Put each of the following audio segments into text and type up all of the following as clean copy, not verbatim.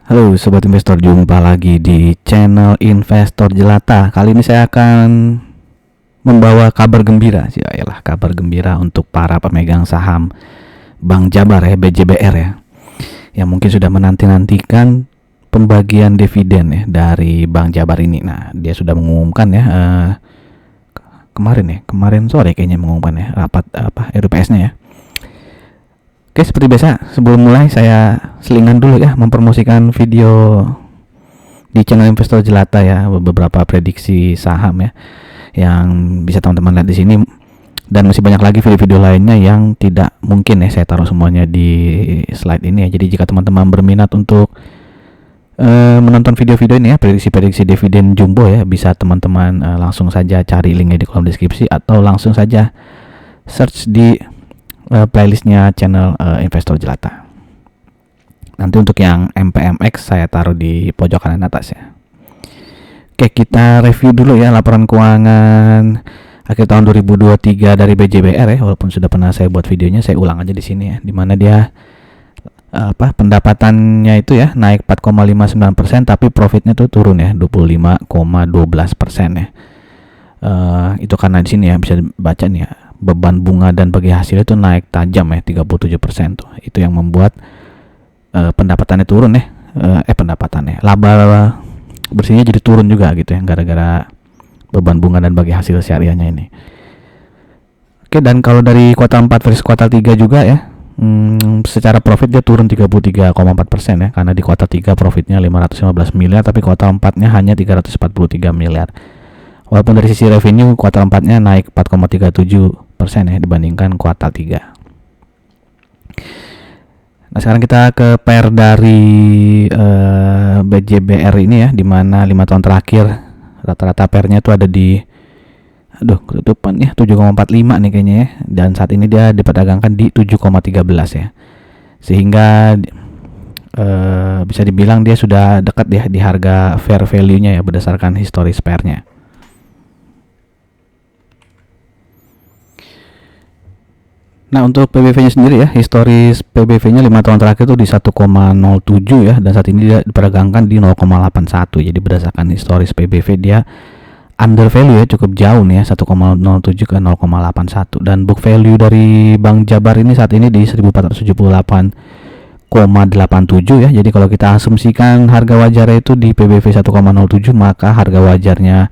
Halo Sobat Investor, jumpa lagi di channel Investor Jelata. Kali ini saya akan membawa kabar gembira. Yaelah, kabar gembira untuk para pemegang saham Bank Jabar ya, BJBR ya, yang mungkin sudah menanti-nantikan pembagian dividen ya dari Bank Jabar ini. Nah, dia sudah mengumumkan ya kemarin sore kayaknya mengumumkan ya rapat RUPS-nya ya. Oke, seperti biasa sebelum mulai saya selingan dulu ya mempromosikan video di channel Investor Jelata ya, beberapa prediksi saham ya yang bisa teman-teman lihat di sini, dan masih banyak lagi video-video lainnya yang tidak mungkin ya saya taruh semuanya di slide ini ya. Jadi jika teman-teman berminat untuk menonton video-video ini ya, prediksi-prediksi dividen jumbo ya, bisa teman-teman langsung saja cari linknya di kolom deskripsi atau langsung saja search di playlistnya channel Investor Jelata. Nanti untuk yang MPMX saya taruh di pojok kanan atas ya. Oke, kita review dulu ya laporan keuangan akhir tahun 2023 dari BJBR ya. Walaupun sudah pernah saya buat videonya, saya ulang aja di sini ya, dimana dia pendapatannya itu ya naik 4,59%, tapi profitnya tuh turun ya 25,12% ya. Itu karena di sini ya bisa baca nih ya, beban bunga dan bagi hasil itu naik tajam ya 37% tuh. Itu yang membuat pendapatannya turun ya. Laba bersihnya jadi turun juga gitu ya, gara-gara beban bunga dan bagi hasil syariahnya ini. Oke, dan kalau dari kuartal 4 versus kuartal 3 juga ya, secara profit dia turun 33,4% ya, karena di kuartal 3 profitnya 515 miliar, tapi kuartal 4-nya hanya 343 miliar. Walaupun dari sisi revenue kuartal 4-nya naik 4,37% ya dibandingkan kuartal 3. Nah, sekarang kita ke PR dari BJBR ini ya, di mana 5 tahun terakhir rata-rata PR-nya itu ada di ketutupan ya 7,45 nih kayaknya ya, dan saat ini dia diperdagangkan di 7,13 ya. Sehingga bisa dibilang dia sudah dekat ya di harga fair value-nya ya berdasarkan historis PR-nya. Nah, untuk PBV-nya sendiri ya, historis PBV-nya 5 tahun terakhir itu di 1,07 ya, dan saat ini dia diperdagangkan di 0,81. Jadi berdasarkan historis PBV dia under value ya, cukup jauh nih ya, 1,07 ke 0,81. Dan book value dari Bank Jabar ini saat ini di 1478,87 ya. Jadi kalau kita asumsikan harga wajarnya itu di PBV 1,07, maka harga wajarnya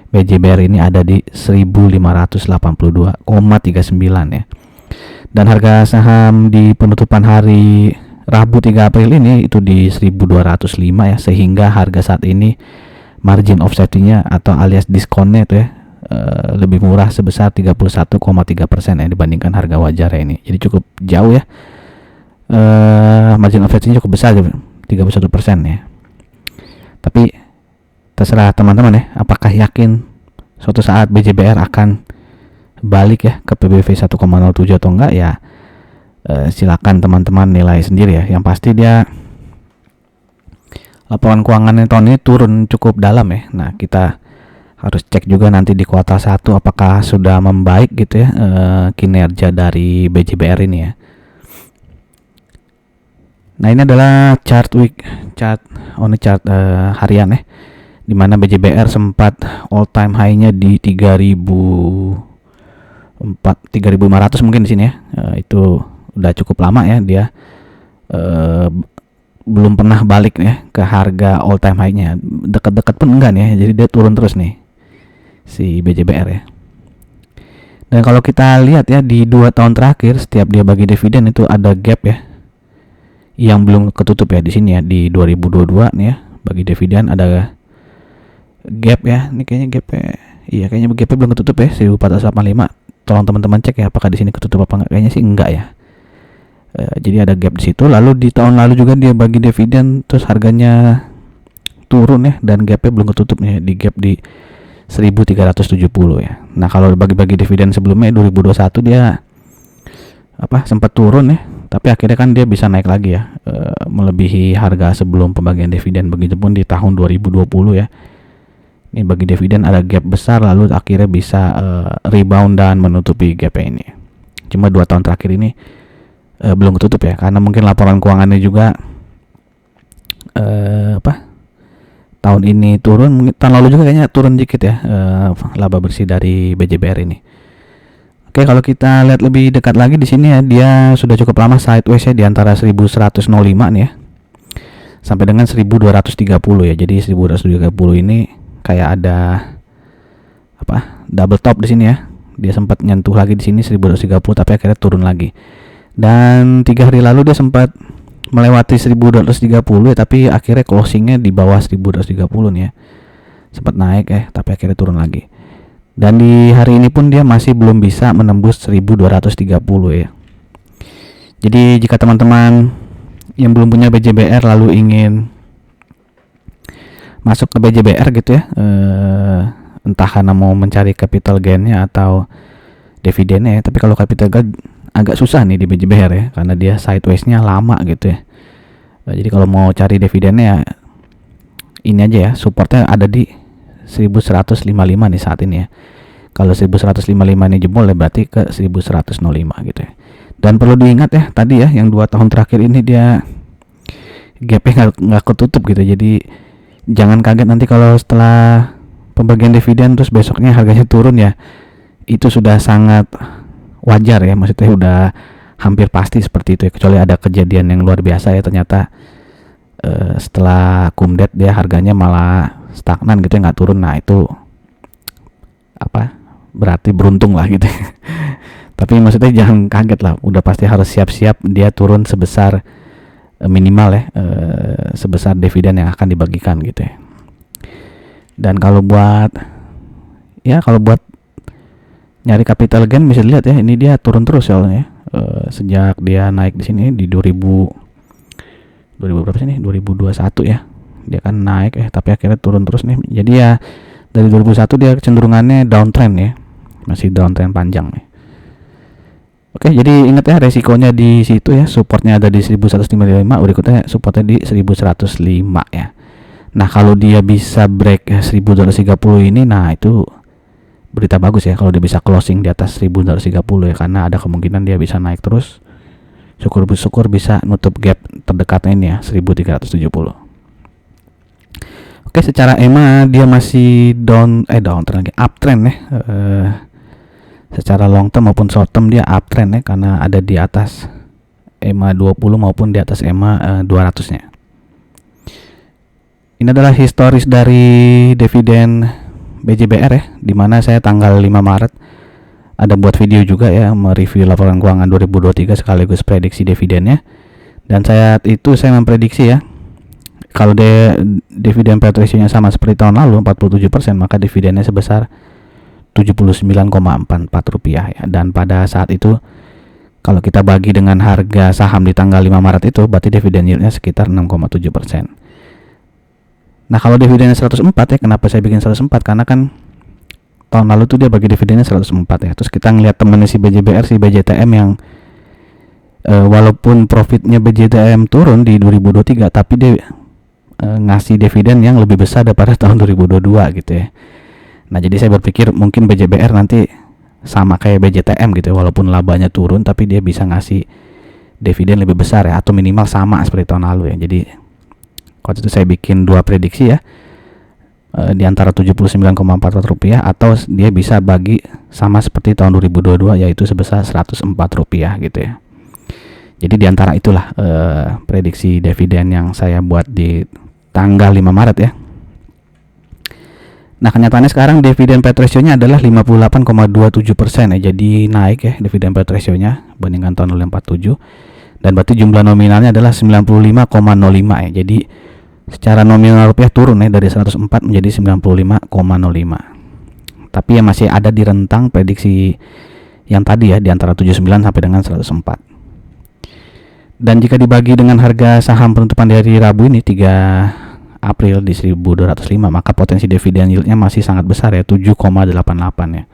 BJBR ini ada di 1582,39 ya. Dan harga saham di penutupan hari Rabu 3 April ini itu di 1205 ya, sehingga harga saat ini margin of safety-nya atau alias diskonnya itu ya lebih murah sebesar 31,3% ya dibandingkan harga wajarnya ini. Jadi cukup jauh ya, margin of safety-nya cukup besar 31% ya. Tapi terserah teman-teman ya, apakah yakin suatu saat BJBR akan balik ya ke PBV 1,07 atau enggak ya, silakan teman-teman nilai sendiri ya. Yang pasti dia laporan keuangannya tahun ini turun cukup dalam ya. Nah, kita harus cek juga nanti di kuartal 1 apakah sudah membaik gitu ya kinerja dari BJBR ini ya. Nah, ini adalah chart harian ya, dimana BJBR sempat all time high-nya di 3.500 mungkin di sini ya. Itu udah cukup lama ya dia belum pernah balik ya ke harga all time high-nya. Dekat-dekat pun enggak nih ya. Jadi dia turun terus nih si BJBR ya. Dan kalau kita lihat ya di 2 tahun terakhir setiap dia bagi dividen itu ada gap ya yang belum ketutup ya di sini ya. Di 2022 nih ya bagi dividen ada gap ya. Ini kayaknya gapnya, iya kayaknya gapnya belum ketutup ya, 1485. Tolong teman-teman cek ya apakah di sini ketutup apa enggak. Kayaknya sih enggak ya. Jadi ada gap di situ. Lalu di tahun lalu juga dia bagi dividen terus harganya turun ya, dan gapnya belum ketutup nih, di gap di 1370 ya. Nah, kalau bagi-bagi dividen sebelumnya 2021 dia sempat turun ya, tapi akhirnya kan dia bisa naik lagi ya, melebihi harga sebelum pembagian dividen. Begitupun di tahun 2020 ya. Ini bagi dividen ada gap besar, lalu akhirnya bisa rebound dan menutupi gap ini. Cuma 2 tahun terakhir ini belum ketutup ya, karena mungkin laporan keuangannya juga tahun ini turun, mungkin tahun lalu juga kayaknya turun dikit ya laba bersih dari BJBR ini. Oke, kalau kita lihat lebih dekat lagi di sini ya, dia sudah cukup lama sideways ya di antara 1105 nih ya sampai dengan 1230 ya. Jadi 1230 ini kayak ada double top di sini ya. Dia sempat nyentuh lagi di sini 1230 tapi akhirnya turun lagi. Dan 3 hari lalu dia sempat melewati 1230 ya, tapi akhirnya closingnya di bawah 1230 nih ya. Sempat naik tapi akhirnya turun lagi. Dan di hari ini pun dia masih belum bisa menembus 1230 ya. Jadi jika teman-teman yang belum punya BJBR lalu ingin masuk ke BJBR gitu ya, entah karena mau mencari capital gain-nya atau dividennya ya. Tapi kalau capital gain agak susah nih di BJBR ya, karena dia sideways-nya lama gitu ya. Jadi kalau mau cari dividennya ya ini aja ya, supportnya ada di 1155 nih saat ini ya. Kalau 1155 ini jebol ya berarti ke 1105 gitu ya. Dan perlu diingat ya tadi ya, yang 2 tahun terakhir ini dia gap-nya nggak ketutup gitu. Jadi jangan kaget nanti kalau setelah pembagian dividen terus besoknya harganya turun ya. Itu sudah sangat wajar ya, maksudnya udah hampir pasti seperti itu ya, kecuali ada kejadian yang luar biasa ya, ternyata setelah kumdet dia harganya malah stagnan gitu ya, nggak turun. Nah itu berarti beruntung lah gitu. Tapi maksudnya jangan kaget lah, udah pasti harus siap-siap dia turun sebesar minimal ya, sebesar dividen yang akan dibagikan gitu ya. Dan kalau buat nyari capital gain bisa dilihat ya, ini dia turun terus soalnya sejak dia naik di sini di 2000 berapa sih nih, 2021 ya. Dia kan naik tapi akhirnya turun terus nih. Jadi ya dari 2001 dia kecenderungannya downtrend ya. Masih downtrend panjang nih. Oke, jadi ingat ya resikonya di situ ya, supportnya ada di 1155, berikutnya supportnya di 1105 ya. Nah, kalau dia bisa break 1230 ini, nah itu berita bagus ya kalau dia bisa closing di atas 1230 ya, karena ada kemungkinan dia bisa naik terus. Syukur-syukur bisa nutup gap terdekatnya ini ya, 1370. Oke, secara EMA dia masih downtrend lagi, uptrend ya. Secara long term maupun short term dia uptrend ya, karena ada di atas EMA 20 maupun di atas EMA 200-nya. Ini adalah historis dari dividen BJBR ya, dimana saya tanggal 5 Maret ada buat video juga ya, mereview laporan keuangan 2023 sekaligus prediksi dividennya. Dan saat itu saya memprediksi ya, kalau dividen payout ratio-nya sama seperti tahun lalu 47%, maka dividennya sebesar Rp79,44 ya. Dan pada saat itu kalau kita bagi dengan harga saham di tanggal 5 Maret itu, berarti dividen yield-nya sekitar 6,7%. Nah, kalau dividennya 104 ya, kenapa saya bikin 104? Karena kan tahun lalu tuh dia bagi dividennya 104 ya. Terus kita ngelihat temennya si BJBR, si BJTM yang walaupun profitnya BJTM turun di 2023, tapi dia ngasih dividen yang lebih besar daripada tahun 2022 gitu ya. Nah, jadi saya berpikir mungkin BJBR nanti sama kayak BJTM gitu ya, walaupun labanya turun tapi dia bisa ngasih dividen lebih besar ya, atau minimal sama seperti tahun lalu ya. Jadi waktu itu saya bikin 2 prediksi ya, di antara Rp79,44 atau dia bisa bagi sama seperti tahun 2022 yaitu sebesar Rp104 gitu ya. Jadi di antara itulah prediksi dividen yang saya buat di tanggal 5 Maret ya. Nah, kenyataannya sekarang dividen payout ratio-nya adalah 58,27% ya. Jadi naik ya dividen payout ratio-nya bandingkan tahun lalu 47. Dan berarti jumlah nominalnya adalah 95,05 ya. Jadi secara nominal rupiah turun ya dari 104 menjadi 95,05. Tapi ya masih ada di rentang prediksi yang tadi ya, di antara 79 sampai dengan 104. Dan jika dibagi dengan harga saham penutupan di hari Rabu ini 3 April di 1205, maka potensi dividen yield-nya masih sangat besar ya, 7,88 ya.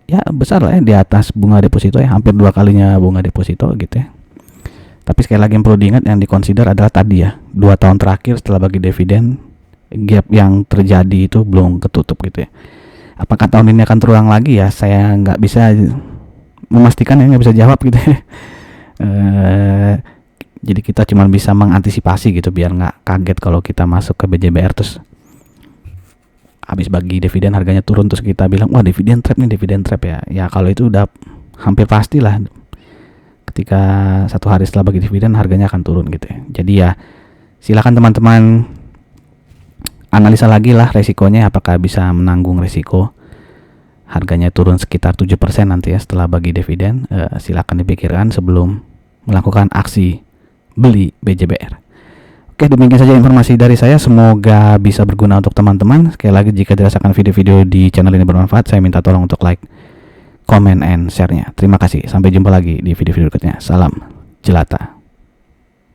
Ya besar lah ya, di atas bunga deposito ya, hampir 2 kalinya bunga deposito gitu ya. Tapi sekali lagi yang perlu diingat, yang dikonsider adalah tadi ya, 2 tahun terakhir setelah bagi dividen, gap yang terjadi itu belum ketutup gitu ya. Apakah tahun ini akan terulang lagi ya? Saya nggak bisa memastikan ya, nggak bisa jawab gitu ya. Jadi kita cuma bisa mengantisipasi gitu biar nggak kaget kalau kita masuk ke BJBR terus habis bagi dividen harganya turun terus kita bilang wah dividen trap nih, dividen trap ya. Ya kalau itu udah hampir pastilah ketika 1 hari setelah bagi dividen harganya akan turun gitu ya. Jadi ya silakan teman-teman analisa lagi lah resikonya, apakah bisa menanggung resiko harganya turun sekitar 7% nanti ya setelah bagi dividen. Silakan dipikirkan sebelum melakukan aksi beli BJBR. Oke, demikian saja informasi dari saya, semoga bisa berguna untuk teman-teman. Sekali lagi jika dirasakan video-video di channel ini bermanfaat, saya minta tolong untuk like, comment, and share-nya. Terima kasih, sampai jumpa lagi di video-video berikutnya. Salam jelata.